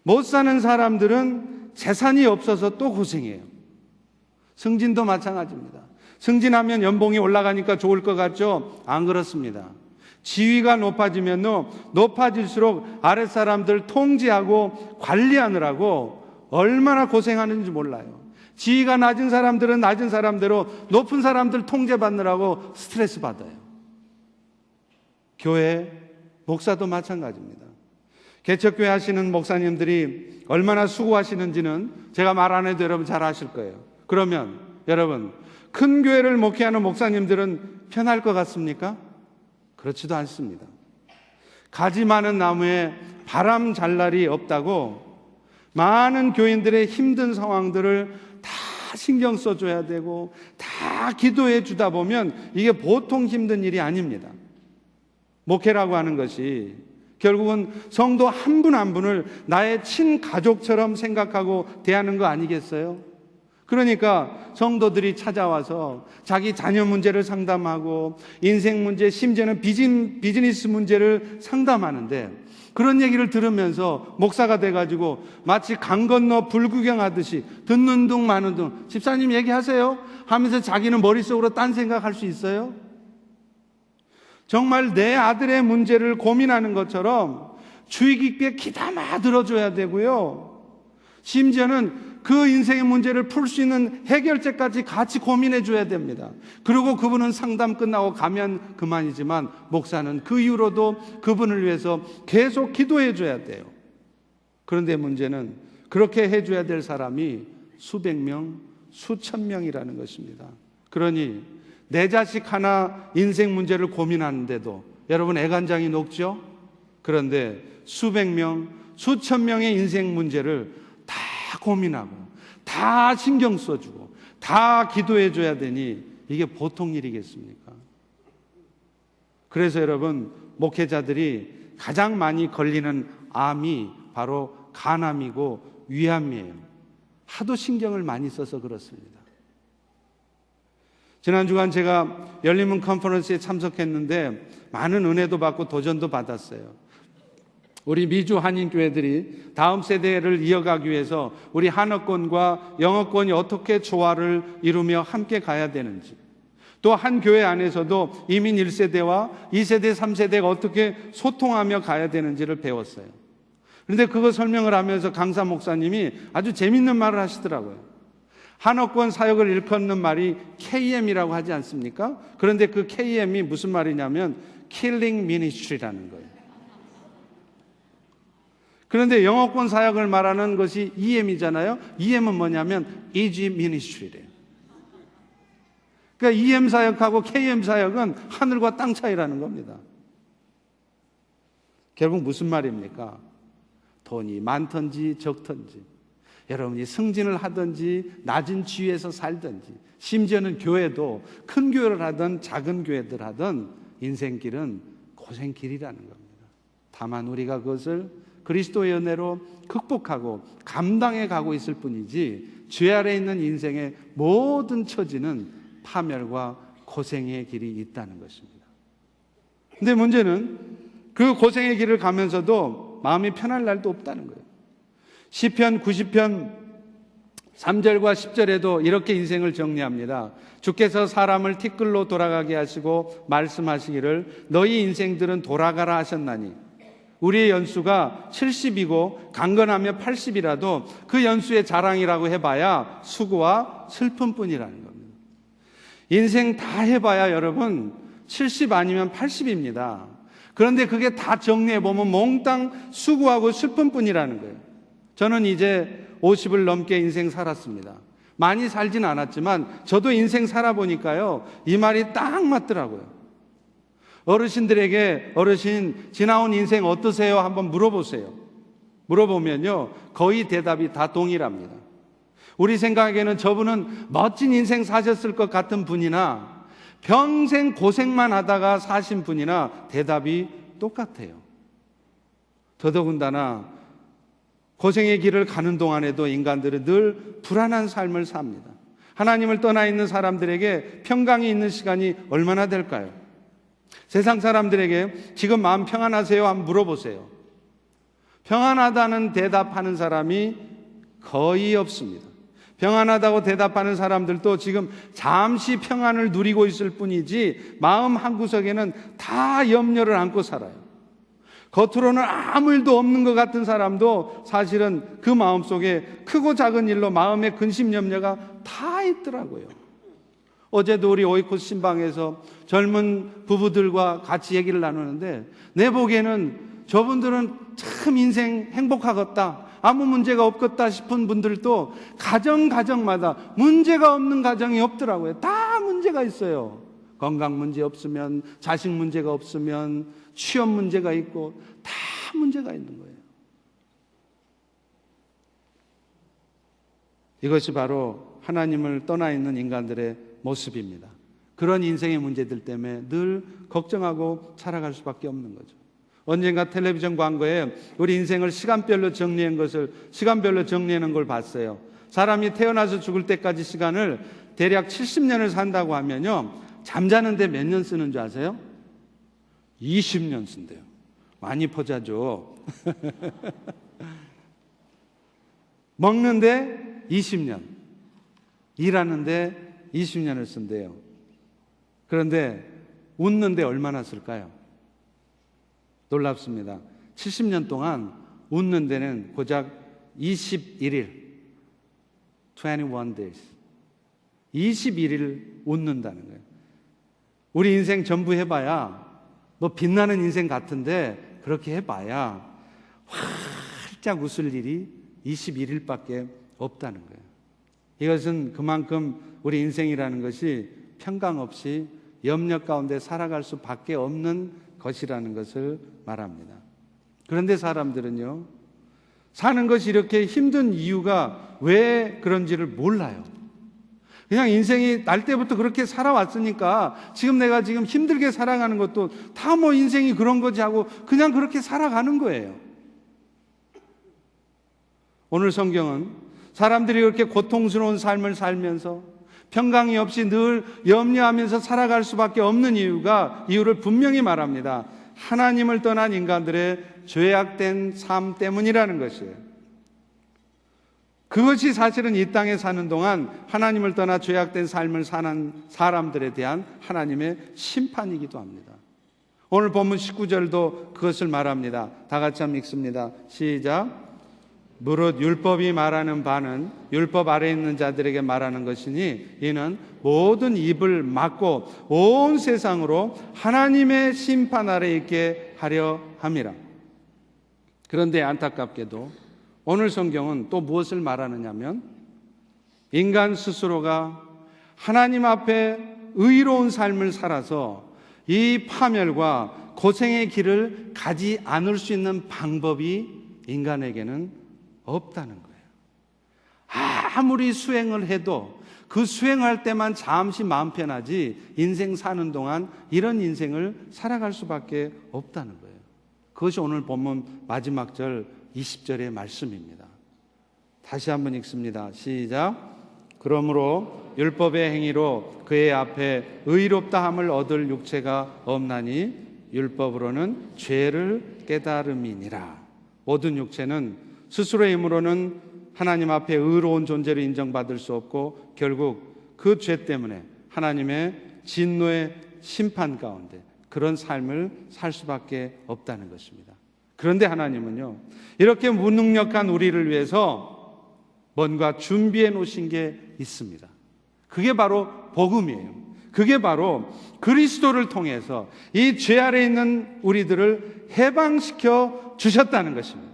못 사는 사람들은 재산이 없어서 또 고생해요. 승진도 마찬가지입니다. 승진하면 연봉이 올라가니까 좋을 것 같죠? 안 그렇습니다. 지위가 높아질수록 아랫사람들 통제하고 관리하느라고 얼마나 고생하는지 몰라요. 지위가 낮은 사람들은 낮은 사람대로 높은 사람들 통제받느라고 스트레스 받아요. 교회, 목사도 마찬가지입니다. 개척교회 하시는 목사님들이 얼마나 수고하시는지는 제가 말 안 해도 여러분 잘 아실 거예요. 그러면 여러분, 큰 교회를 목회하는 목사님들은 편할 것 같습니까? 그렇지도 않습니다. 가지 많은 나무에 바람 잘 날이 없다고 많은 교인들의 힘든 상황들을 다 신경 써줘야 되고 다 기도해 주다 보면 이게 보통 힘든 일이 아닙니다. 목회라고 하는 것이 결국은 성도 한 분 한 분을 나의 친가족처럼 생각하고 대하는 거 아니겠어요? 그러니까 성도들이 찾아와서 자기 자녀 문제를 상담하고 인생 문제, 심지어는 비즈니스 문제를 상담하는데 그런 얘기를 들으면서 목사가 돼가지고 마치 강 건너 불구경하듯이 듣는 둥 마는 둥 집사님 얘기하세요 하면서 자기는 머릿속으로 딴 생각할 수 있어요? 정말 내 아들의 문제를 고민하는 것처럼 주의 깊게 귀담아 들어줘야 되고요. 심지어는 그 인생의 문제를 풀 수 있는 해결책까지 같이 고민해 줘야 됩니다. 그리고 그분은 상담 끝나고 가면 그만이지만 목사는 그 이후로도 그분을 위해서 계속 기도해 줘야 돼요. 그런데 문제는 그렇게 해 줘야 될 사람이 수백 명, 수천 명이라는 것입니다. 그러니 내 자식 하나 인생 문제를 고민하는데도 여러분 애간장이 녹죠? 그런데 수백 명, 수천 명의 인생 문제를 다 고민하고 다 신경 써주고 다 기도해 줘야 되니 이게 보통 일이겠습니까? 그래서 여러분 목회자들이 가장 많이 걸리는 암이 바로 간암이고 위암이에요. 하도 신경을 많이 써서 그렇습니다. 지난 주간 제가 열린문 컨퍼런스에 참석했는데 많은 은혜도 받고 도전도 받았어요. 우리 미주 한인교회들이 다음 세대를 이어가기 위해서 우리 한어권과 영어권이 어떻게 조화를 이루며 함께 가야 되는지, 또 한 교회 안에서도 이민 1세대와 2세대, 3세대가 어떻게 소통하며 가야 되는지를 배웠어요. 그런데 그거 설명을 하면서 강사 목사님이 아주 재밌는 말을 하시더라고요. 한어권 사역을 일컫는 말이 KM이라고 하지 않습니까? 그런데 그 KM이 무슨 말이냐면 Killing Ministry라는 거예요. 그런데 영어권 사역을 말하는 것이 EM이잖아요. EM은 뭐냐면 Easy Ministry래요. 그러니까 EM 사역하고 KM 사역은 하늘과 땅 차이라는 겁니다. 결국 무슨 말입니까? 돈이 많든지 적든지, 여러분이 승진을 하든지 낮은 지위에서 살든지, 심지어는 교회도 큰 교회를 하든 작은 교회들 하든 인생길은 고생길이라는 겁니다. 다만 우리가 그것을 그리스도의 은혜로 극복하고 감당해 가고 있을 뿐이지 죄 아래 있는 인생의 모든 처지는 파멸과 고생의 길이 있다는 것입니다. 근데 문제는 그 고생의 길을 가면서도 마음이 편할 날도 없다는 거예요. 시편 90편 3절과 10절에도 이렇게 인생을 정리합니다. 주께서 사람을 티끌로 돌아가게 하시고 말씀하시기를 너희 인생들은 돌아가라 하셨나니, 우리의 연수가 70이고 강건하며 80이라도 그 연수의 자랑이라고 해봐야 수고와 슬픔뿐이라는 겁니다. 인생 다 해봐야 여러분 70 아니면 80입니다. 그런데 그게 다 정리해보면 몽땅 수고하고 슬픔뿐이라는 거예요. 저는 이제 50을 넘게 인생 살았습니다. 많이 살진 않았지만 저도 인생 살아보니까요, 이 말이 딱 맞더라고요. 어르신들에게 어르신 지나온 인생 어떠세요? 한번 물어보세요. 물어보면요 거의 대답이 다 동일합니다. 우리 생각에는 저분은 멋진 인생 사셨을 것 같은 분이나 평생 고생만 하다가 사신 분이나 대답이 똑같아요. 더더군다나 고생의 길을 가는 동안에도 인간들은 늘 불안한 삶을 삽니다. 하나님을 떠나 있는 사람들에게 평강이 있는 시간이 얼마나 될까요? 세상 사람들에게 지금 마음 평안하세요? 한번 물어보세요. 평안하다는 대답하는 사람이 거의 없습니다. 평안하다고 대답하는 사람들도 지금 잠시 평안을 누리고 있을 뿐이지 마음 한구석에는 다 염려를 안고 살아요. 겉으로는 아무 일도 없는 것 같은 사람도 사실은 그 마음속에 크고 작은 일로 마음의 근심 염려가 다 있더라고요. 어제도 우리 오이코스 신방에서 젊은 부부들과 같이 얘기를 나누는데 내 보기에는 저분들은 참 인생 행복하겠다, 아무 문제가 없겠다 싶은 분들도 가정마다 문제가 없는 가정이 없더라고요. 다 문제가 있어요. 건강 문제 없으면, 자식 문제가 없으면, 취업 문제가 있고 다 문제가 있는 거예요. 이것이 바로 하나님을 떠나 있는 인간들의 모습입니다. 그런 인생의 문제들 때문에 늘 걱정하고 살아갈 수밖에 없는 거죠. 언젠가 텔레비전 광고에 우리 인생을 시간별로 정리하는 걸 봤어요. 사람이 태어나서 죽을 때까지 시간을 대략 70년을 산다고 하면요, 잠자는데 몇 년 쓰는 줄 아세요? 20년 쓴대요. 많이 퍼자죠. 먹는데 20년, 일하는데 20년을 쓴대요. 그런데 웃는데 얼마나 쓸까요? 놀랍습니다. 70년 동안 웃는 데는 고작 21일, 21 days, 21일 웃는다는 거예요. 우리 인생 전부 해봐야 뭐 빛나는 인생 같은데 그렇게 해봐야 활짝 웃을 일이 21일밖에 없다는 거예요. 이것은 그만큼 우리 인생이라는 것이 평강 없이 염려 가운데 살아갈 수밖에 없는 것이라는 것을 말합니다. 그런데 사람들은요, 사는 것이 이렇게 힘든 이유가 왜 그런지를 몰라요. 그냥 인생이 날 때부터 그렇게 살아왔으니까 지금 내가 지금 힘들게 살아가는 것도 다 뭐 인생이 그런 거지 하고 그냥 그렇게 살아가는 거예요. 오늘 성경은 사람들이 그렇게 고통스러운 삶을 살면서 평강이 없이 늘 염려하면서 살아갈 수밖에 없는 이유를 분명히 말합니다. 하나님을 떠난 인간들의 죄악된 삶 때문이라는 것이에요. 그것이 사실은 이 땅에 사는 동안 하나님을 떠나 죄악된 삶을 사는 사람들에 대한 하나님의 심판이기도 합니다. 오늘 본문 19절도 그것을 말합니다. 다 같이 한번 읽습니다. 시작. 무릇 율법이 말하는 바는 율법 아래에 있는 자들에게 말하는 것이니 이는 모든 입을 막고 온 세상으로 하나님의 심판 아래에 있게 하려 함이라. 그런데 안타깝게도 오늘 성경은 또 무엇을 말하느냐면 인간 스스로가 하나님 앞에 의로운 삶을 살아서 이 파멸과 고생의 길을 가지 않을 수 있는 방법이 인간에게는 없다는 거예요. 아무리 수행을 해도 그 수행할 때만 잠시 마음 편하지 인생 사는 동안 이런 인생을 살아갈 수밖에 없다는 거예요. 그것이 오늘 본문 마지막 절 20절의 말씀입니다. 다시 한번 읽습니다. 시작. 그러므로 율법의 행위로 그의 앞에 의롭다 함을 얻을 육체가 없나니 율법으로는 죄를 깨달음이니라. 모든 육체는 스스로의 힘으로는 하나님 앞에 의로운 존재로 인정받을 수 없고 결국 그 죄 때문에 하나님의 진노의 심판 가운데 그런 삶을 살 수밖에 없다는 것입니다. 그런데 하나님은요, 이렇게 무능력한 우리를 위해서 뭔가 준비해 놓으신 게 있습니다. 그게 바로 복음이에요. 그게 바로 그리스도를 통해서 이 죄 아래에 있는 우리들을 해방시켜 주셨다는 것입니다.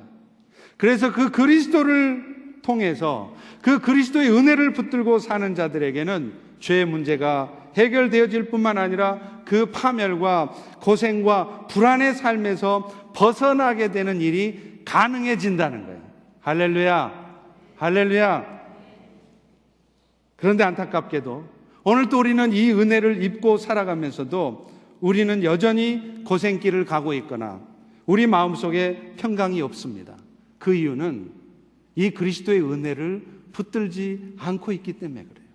그래서 그 그리스도를 통해서 그 그리스도의 은혜를 붙들고 사는 자들에게는 죄의 문제가 해결되어질 뿐만 아니라 그 파멸과 고생과 불안의 삶에서 벗어나게 되는 일이 가능해진다는 거예요. 할렐루야, 할렐루야. 그런데 안타깝게도 오늘 또 우리는 이 은혜를 입고 살아가면서도 우리는 여전히 고생길을 가고 있거나 우리 마음속에 평강이 없습니다. 그 이유는 이 그리스도의 은혜를 붙들지 않고 있기 때문에 그래요.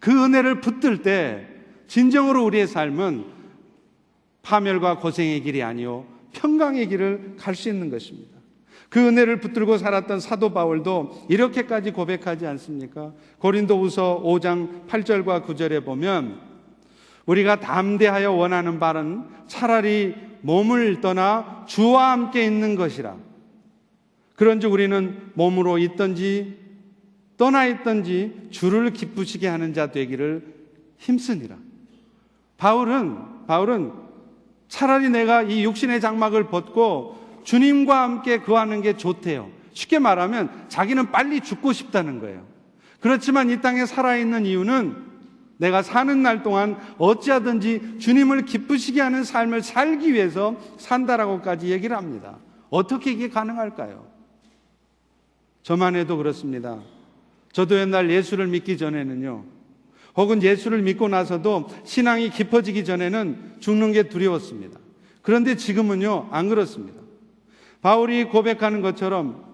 그 은혜를 붙들 때 진정으로 우리의 삶은 파멸과 고생의 길이 아니요 평강의 길을 갈 수 있는 것입니다. 그 은혜를 붙들고 살았던 사도 바울도 이렇게까지 고백하지 않습니까? 고린도후서 5장 8절과 9절에 보면 우리가 담대하여 원하는 바는 차라리 몸을 떠나 주와 함께 있는 것이라. 그런즉 우리는 몸으로 있든지 떠나 있든지 주를 기쁘시게 하는 자 되기를 힘쓰니라. 바울은 차라리 내가 이 육신의 장막을 벗고 주님과 함께 거하는 게 좋대요. 쉽게 말하면 자기는 빨리 죽고 싶다는 거예요. 그렇지만 이 땅에 살아있는 이유는 내가 사는 날 동안 어찌하든지 주님을 기쁘시게 하는 삶을 살기 위해서 산다라고까지 얘기를 합니다. 어떻게 이게 가능할까요? 저만 해도 그렇습니다. 저도 옛날 예수를 믿기 전에는요, 혹은 예수를 믿고 나서도 신앙이 깊어지기 전에는 죽는 게 두려웠습니다. 그런데 지금은요, 안 그렇습니다. 바울이 고백하는 것처럼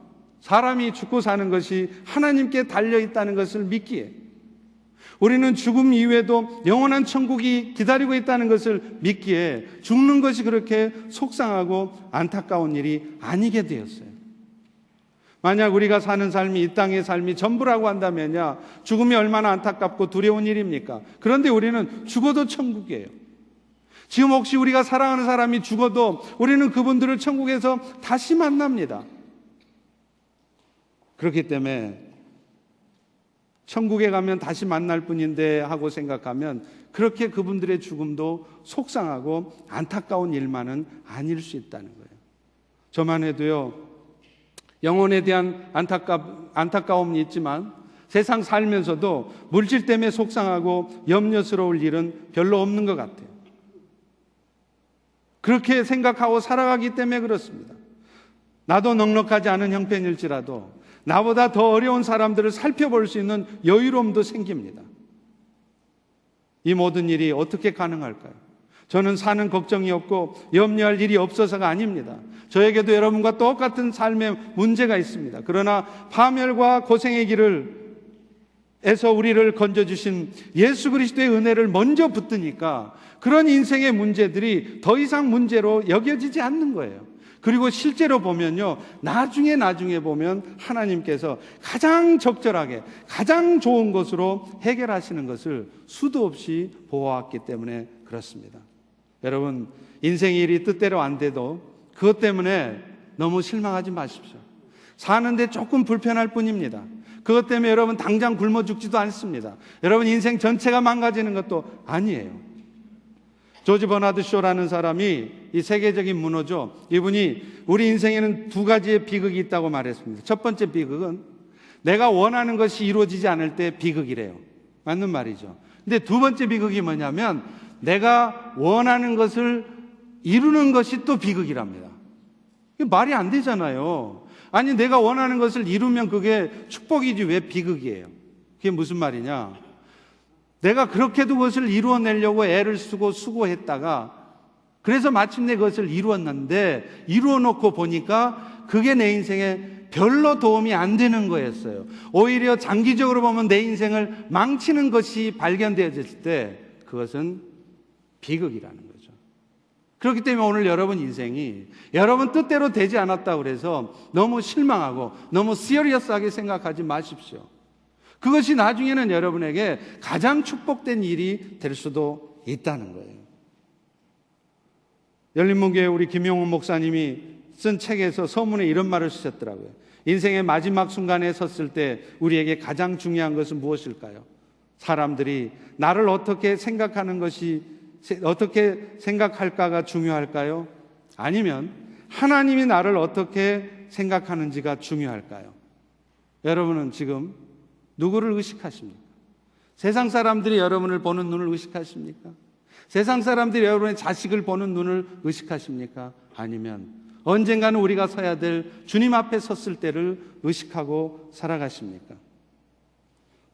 사람이 죽고 사는 것이 하나님께 달려있다는 것을 믿기에, 우리는 죽음 이후에도 영원한 천국이 기다리고 있다는 것을 믿기에 죽는 것이 그렇게 속상하고 안타까운 일이 아니게 되었어요. 만약 우리가 사는 삶이 이 땅의 삶이 전부라고 한다면야 죽음이 얼마나 안타깝고 두려운 일입니까? 그런데 우리는 죽어도 천국이에요. 지금 혹시 우리가 사랑하는 사람이 죽어도 우리는 그분들을 천국에서 다시 만납니다. 그렇기 때문에 천국에 가면 다시 만날 뿐인데 하고 생각하면 그렇게 그분들의 죽음도 속상하고 안타까운 일만은 아닐 수 있다는 거예요. 저만 해도요, 영혼에 대한 안타까움이 있지만 세상 살면서도 물질 때문에 속상하고 염려스러울 일은 별로 없는 것 같아요. 그렇게 생각하고 살아가기 때문에 그렇습니다. 나도 넉넉하지 않은 형편일지라도 나보다 더 어려운 사람들을 살펴볼 수 있는 여유로움도 생깁니다. 이 모든 일이 어떻게 가능할까요? 저는 사는 걱정이 없고 염려할 일이 없어서가 아닙니다. 저에게도 여러분과 똑같은 삶의 문제가 있습니다. 그러나 파멸과 고생의 길을 에서 우리를 건져주신 예수 그리스도의 은혜를 먼저 붙드니까 그런 인생의 문제들이 더 이상 문제로 여겨지지 않는 거예요. 그리고 실제로 보면요, 나중에 보면 하나님께서 가장 적절하게 가장 좋은 것으로 해결하시는 것을 수도 없이 보아왔기 때문에 그렇습니다. 여러분, 인생의 일이 뜻대로 안 돼도 그것 때문에 너무 실망하지 마십시오. 사는데 조금 불편할 뿐입니다. 그것 때문에 여러분 당장 굶어 죽지도 않습니다. 여러분 인생 전체가 망가지는 것도 아니에요. 조지 버나드 쇼라는 사람이 이 세계적인 문호죠. 이분이 우리 인생에는 두 가지의 비극이 있다고 말했습니다. 첫 번째 비극은 내가 원하는 것이 이루어지지 않을 때 비극이래요. 맞는 말이죠. 근데 두 번째 비극이 뭐냐면 내가 원하는 것을 이루는 것이 또 비극이랍니다. 이게 말이 안 되잖아요. 아니 내가 원하는 것을 이루면 그게 축복이지 왜 비극이에요? 그게 무슨 말이냐? 내가 그렇게도 그것을 이루어내려고 애를 쓰고 수고했다가 그래서 마침내 그것을 이루었는데 이루어놓고 보니까 그게 내 인생에 별로 도움이 안 되는 거였어요. 오히려 장기적으로 보면 내 인생을 망치는 것이 발견되어졌을 때 그것은 비극이라는 거죠. 그렇기 때문에 오늘 여러분 인생이 여러분 뜻대로 되지 않았다고 그래서 너무 실망하고 너무 시리어스하게 생각하지 마십시오. 그것이 나중에는 여러분에게 가장 축복된 일이 될 수도 있다는 거예요. 열린문교회 우리 김용훈 목사님이 쓴 책에서 서문에 이런 말을 쓰셨더라고요. 인생의 마지막 순간에 섰을 때 우리에게 가장 중요한 것은 무엇일까요? 사람들이 나를 어떻게 생각할까가 중요할까요? 아니면 하나님이 나를 어떻게 생각하는지가 중요할까요? 여러분은 지금 누구를 의식하십니까? 세상 사람들이 여러분을 보는 눈을 의식하십니까? 세상 사람들이 여러분의 자식을 보는 눈을 의식하십니까? 아니면 언젠가는 우리가 서야 될 주님 앞에 섰을 때를 의식하고 살아가십니까?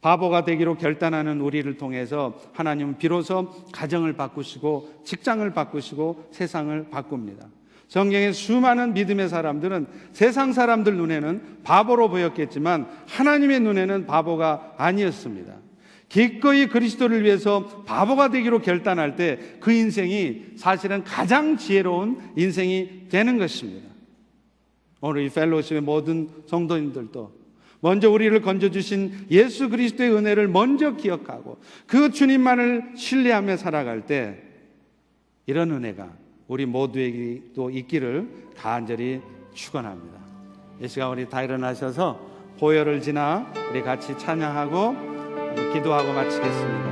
바보가 되기로 결단하는 우리를 통해서 하나님은 비로소 가정을 바꾸시고 직장을 바꾸시고 세상을 바꿉니다. 성경의 수많은 믿음의 사람들은 세상 사람들 눈에는 바보로 보였겠지만 하나님의 눈에는 바보가 아니었습니다. 기꺼이 그리스도를 위해서 바보가 되기로 결단할 때 그 인생이 사실은 가장 지혜로운 인생이 되는 것입니다. 오늘 이 펠로십의 모든 성도님들도 먼저 우리를 건져주신 예수 그리스도의 은혜를 먼저 기억하고 그 주님만을 신뢰하며 살아갈 때 이런 은혜가 우리 모두에게도 있기를 간절히 축원합니다. 이 시간 우리 다 일어나셔서 보혈을 지나 우리 같이 찬양하고 기도하고 마치겠습니다.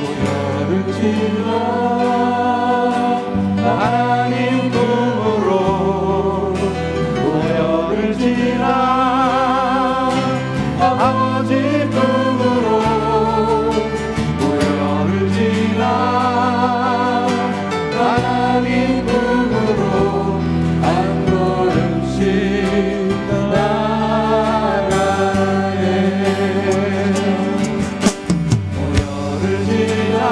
보혈을 지나 하나님 품으로 보혈을 지나 아버지 품으로 보혈을 지나 하나님 품으로 한 걸음씩 나가네. 보혈을 지나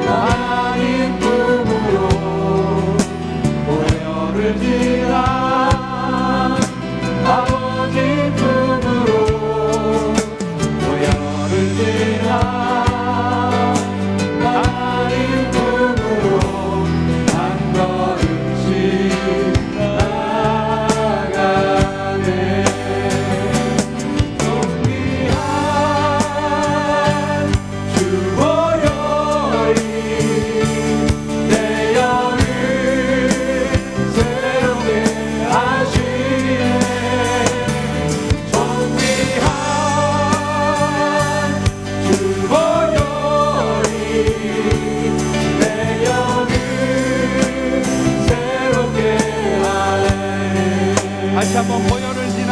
하나님 품으로 보혈을 지나 아버지 품으로 보혈을 지나 하나님 품으로 한 걸음씩 나가네. 존귀한 주 보혈이 내 영을 새롭게 하시네. 존귀한 주 보혈이 내 영을 새롭게 하네. 다시 한번 보혈을 지나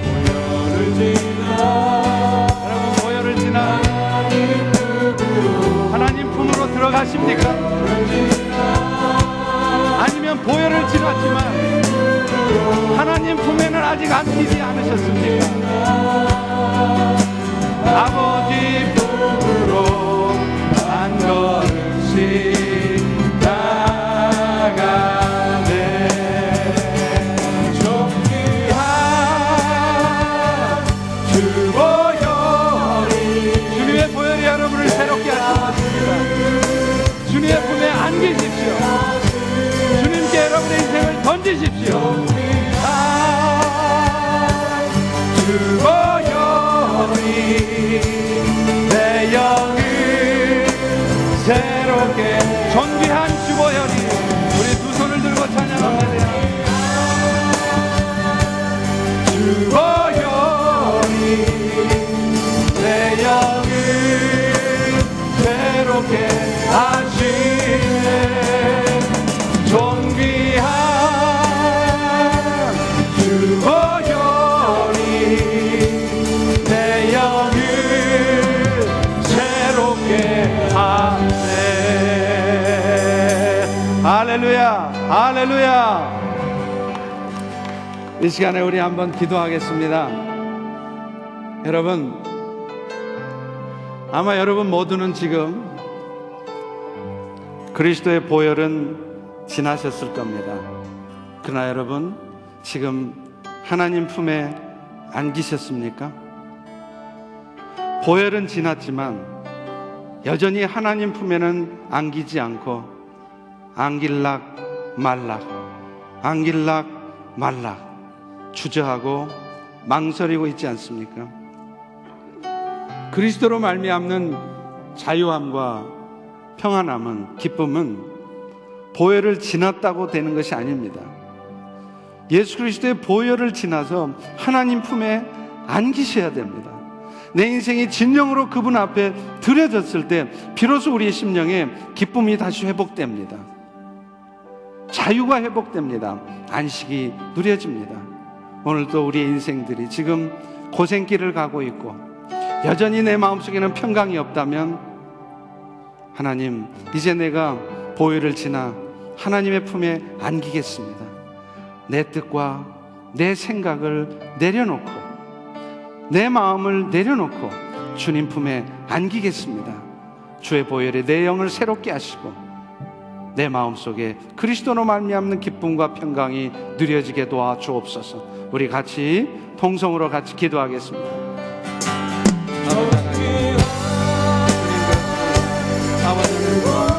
보혈을 지나 여러분 보혈을 지나 하나님 품으로 들어가십니까? 아니면 보혈을 지났지만 하나님 품에는 아직 안기지 않으셨습니까? 아버지 품으로 한 걸음씩 나가네. 존귀한 주 보혈이 주님의 보혈이 여러분을 새롭게 하셨습니다. 주님의 품에 안기십시오. 주님께 여러분의 인생을 던지십시오. 주 보혈이 내 영을 새롭게 존귀한 주 보혈이 우리 두 손을 들고 찬양합니다. 주 보혈이 내 영을 새롭게 하시네. 존귀한 주 보혈이 내 영을 새롭게 하네. 할렐루야, 할렐루야. 이 시간에 우리 한번 기도하겠습니다. 여러분, 아마 여러분 모두는 지금 그리스도의 보혈은 지나셨을 겁니다. 그러나 여러분 지금 하나님 품에 안기셨습니까? 보혈은 지났지만 여전히 하나님 품에는 안기지 않고 안길락 말락 안길락 말락 주저하고 망설이고 있지 않습니까? 그리스도로 말미암는 자유함과 평안함은, 기쁨은 보혈을 지났다고 되는 것이 아닙니다. 예수 그리스도의 보혈을 지나서 하나님 품에 안기셔야 됩니다. 내 인생이 진정으로 그분 앞에 드려졌을 때 비로소 우리의 심령에 기쁨이 다시 회복됩니다. 자유가 회복됩니다. 안식이 누려집니다. 오늘도 우리의 인생들이 지금 고생길을 가고 있고 여전히 내 마음속에는 평강이 없다면, 하나님, 이제 내가 보혈을 지나 하나님의 품에 안기겠습니다. 내 뜻과 내 생각을 내려놓고 내 마음을 내려놓고 주님 품에 안기겠습니다. 주의 보혈에 내 영을 새롭게 하시고 내 마음속에 그리스도로 말미암는 기쁨과 평강이 누려지게 도와주옵소서. 우리 같이 통성으로 같이 기도하겠습니다. 오